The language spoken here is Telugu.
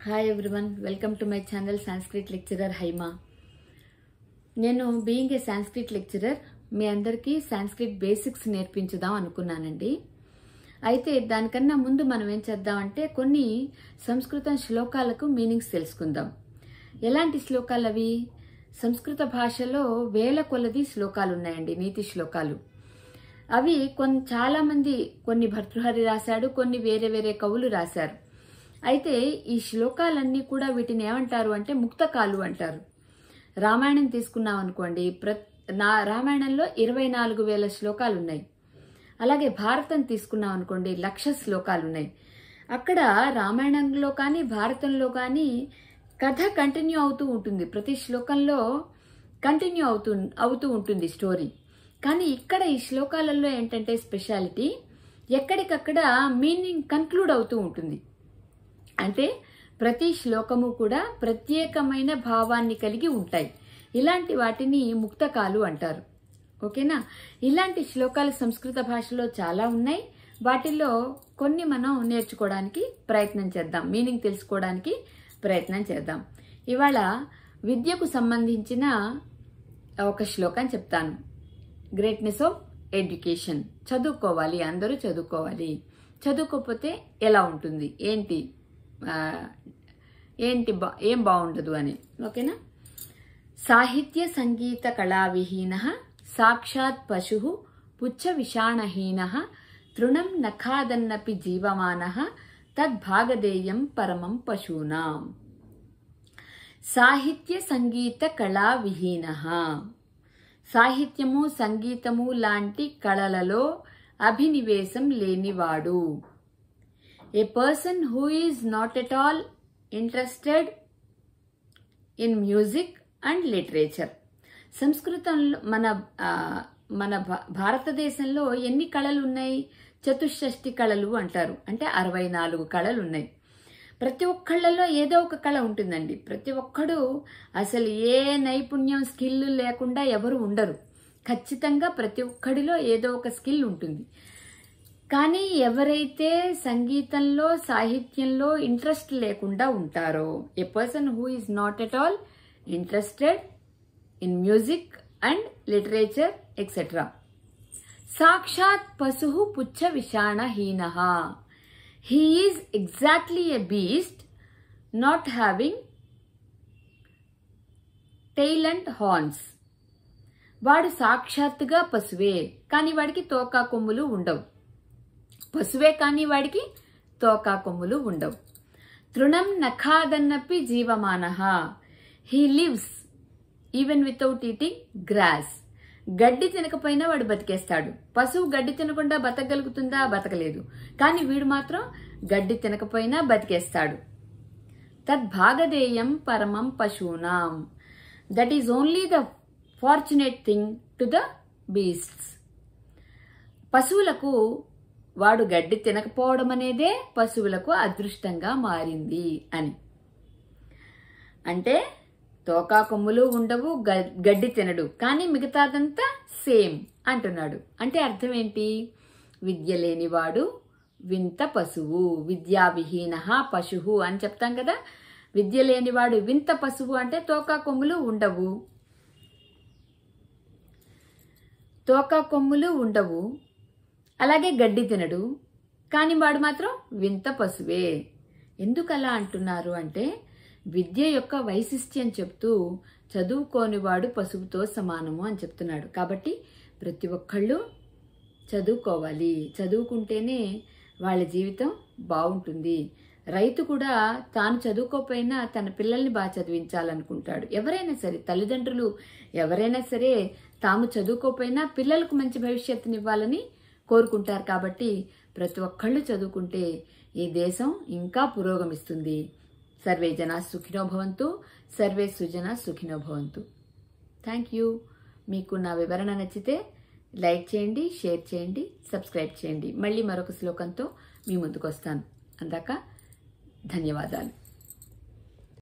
Hi everyone, welcome to my channel Sanskrit lecturer Haima. నేను బీయింగ్ ఏ సాంస్క్రిట్ లెక్చరర్ మీ అందరికీ సాంస్క్రిట్ బేసిక్స్ నేర్పించుదాం అనుకున్నానండి. అయితే దానికన్నా ముందు మనం ఏం చేద్దామంటే కొన్ని సంస్కృతం శ్లోకాలకు మీనింగ్స్ తెలుసుకుందాం. ఎలాంటి శ్లోకాలు అవి? సంస్కృత భాషలో వేల కొలది శ్లోకాలు ఉన్నాయండి, నీతి శ్లోకాలు. అవి చాలా మంది, కొన్ని భర్తృహరి రాశాడు, కొన్ని వేరే వేరే కవులు రాశారు. అయితే ఈ శ్లోకాలన్నీ కూడా వీటిని ఏమంటారు అంటే ముక్తకాలు అంటారు. రామాయణం తీసుకున్నాం అనుకోండి, రామాయణంలో 24,000 శ్లోకాలు ఉన్నాయి. అలాగే భారతం తీసుకున్నాం అనుకోండి, 1,00,000 శ్లోకాలు ఉన్నాయి. అక్కడ రామాయణంలో కానీ భారతంలో కానీ కథ కంటిన్యూ అవుతూ ఉంటుంది, ప్రతి శ్లోకంలో కంటిన్యూ అవుతూ ఉంటుంది స్టోరీ. కానీ ఇక్కడ ఈ శ్లోకాలలో ఏంటంటే స్పెషాలిటీ, ఎక్కడికక్కడ మీనింగ్ కన్క్లూడ్ అవుతూ ఉంటుంది. అంటే ప్రతి శ్లోకము కూడా ప్రత్యేకమైన భావాన్ని కలిగి ఉంటాయి. ఇలాంటి వాటిని ముక్తకాలు అంటారు. ఓకేనా? ఇలాంటి శ్లోకాలు సంస్కృత భాషలో చాలా ఉన్నాయి. వాటిల్లో కొన్ని మనం నేర్చుకోవడానికి ప్రయత్నం చేద్దాం, మీనింగ్ తెలుసుకోవడానికి ప్రయత్నం చేద్దాం. ఇవాళ విద్యకు సంబంధించిన ఒక శ్లోకం చెప్తాను. Greatness of education. చదువుకోవాలి, అందరూ చదువుకోవాలి. చదువుకోకపోతే ఎలా ఉంటుంది, ఏం బాగుండదు అని. ఓకేనా? సాహిత్య సంగీత కళావిహీన సాక్షాత్ పశు పుచ్చ విషాణహీన తృణం నఖాదన్నపి జీవమాన తద్భాగదేయం పరమం పశూనాం. సాహిత్య సంగీత కళావిహీన, సాహిత్యము సంగీతము లాంటి కళలలో అభినివేశం లేనివాడు. A person who is not at all interested in music and literature. సంస్కృతంలో మన భారతదేశంలో ఎన్ని కళలు ఉన్నాయి? చతుషష్ఠి కళలు అంటారు. అంటే 64 కళలు ఉన్నాయి. ప్రతి ఒక్కళ్ళలో ఏదో ఒక కళ ఉంటుందండి. ప్రతి ఒక్కడు అసలు ఏ నైపుణ్యం, స్కిల్ లేకుండా ఎవరు ఉండరు. ఖచ్చితంగా ప్రతి ఒక్కడిలో ఏదో ఒక స్కిల్ ఉంటుంది. కానీ ఎవరైతే సంగీతంలో, సాహిత్యంలో ఇంట్రెస్ట్ లేకుండా ఉంటారో, a person who is not at all interested in music and literature etcetera, సాక్షాత్ పశు పుచ్చ విషాణహీన, he is exactly a beast not having tail and horns. వాడు సాక్షాత్తుగా పశువే, కానీ వాడికి తోకా కొమ్ములు ఉండవు. పశువే కానీ వాడికి తోకా కొమ్ములు ఉండవు. తృణం నఖాదన్నపి జీవమాన, he lives even without eating grass. గడ్డి తినకపోయినా వాడు బతికేస్తాడు. పశువు గడ్డి తినకుండా బతకగలుగుతుందా? బతకలేదు. కానీ వీడు మాత్రం గడ్డి తినకపోయినా బతికేస్తాడు. తద్భాగదేయం పరమం పశూనాం. That is only the fortunate thing to the beasts. పశువులకు వాడు గడ్డి తినకపోవడం అనేదే పశువులకు అదృష్టంగా మారింది అని. అంటే తోకా కొమ్ములు ఉండవు, గడ్డి తినడు, కానీ మిగతాదంతా సేమ్ అంటున్నాడు. అంటే అర్థం ఏంటి? విద్య లేనివాడు వింత పశువు, విద్యావిహీన పశువు అని చెప్తాం కదా. విద్య లేనివాడు వింత పశువు అంటే తోకా కొమ్ములు ఉండవు, అలాగే గడ్డి తినడు, కానీ వాడు మాత్రం వింత పశువే. ఎందుకు అలా అంటున్నారు అంటే విద్య యొక్క వైశిష్ట్యం చెప్తూ చదువుకోనివాడు పశువుతో సమానము అని చెప్తున్నాడు. కాబట్టి ప్రతి ఒక్కళ్ళు చదువుకోవాలి. చదువుకుంటేనే వాళ్ళ జీవితం బాగుంటుంది. రైతు కూడా తాను చదువుకోకపోయినా తన పిల్లల్ని బాగా చదివించాలనుకుంటాడు. ఎవరైనా సరే, తల్లిదండ్రులు ఎవరైనా సరే తాము చదువుకోకపోయినా పిల్లలకు మంచి భవిష్యత్తునివ్వాలని కోరుకుంటారు. కాబట్టి ప్రతి ఒక్కళ్ళు చదువుకుంటే ఈ దేశం ఇంకా పురోగమిస్తుంది. సర్వే జనా సుఖినో భవంతు, సర్వే సుజనా సుఖినో భవంతు. Thank you. మీకు నా వివరణ నచ్చితే లైక్ చేయండి, షేర్ చేయండి, సబ్స్క్రైబ్ చేయండి. మళ్ళీ మరొక శ్లోకంతో మీ ముందుకు వస్తాను. అందాక ధన్యవాదాలు.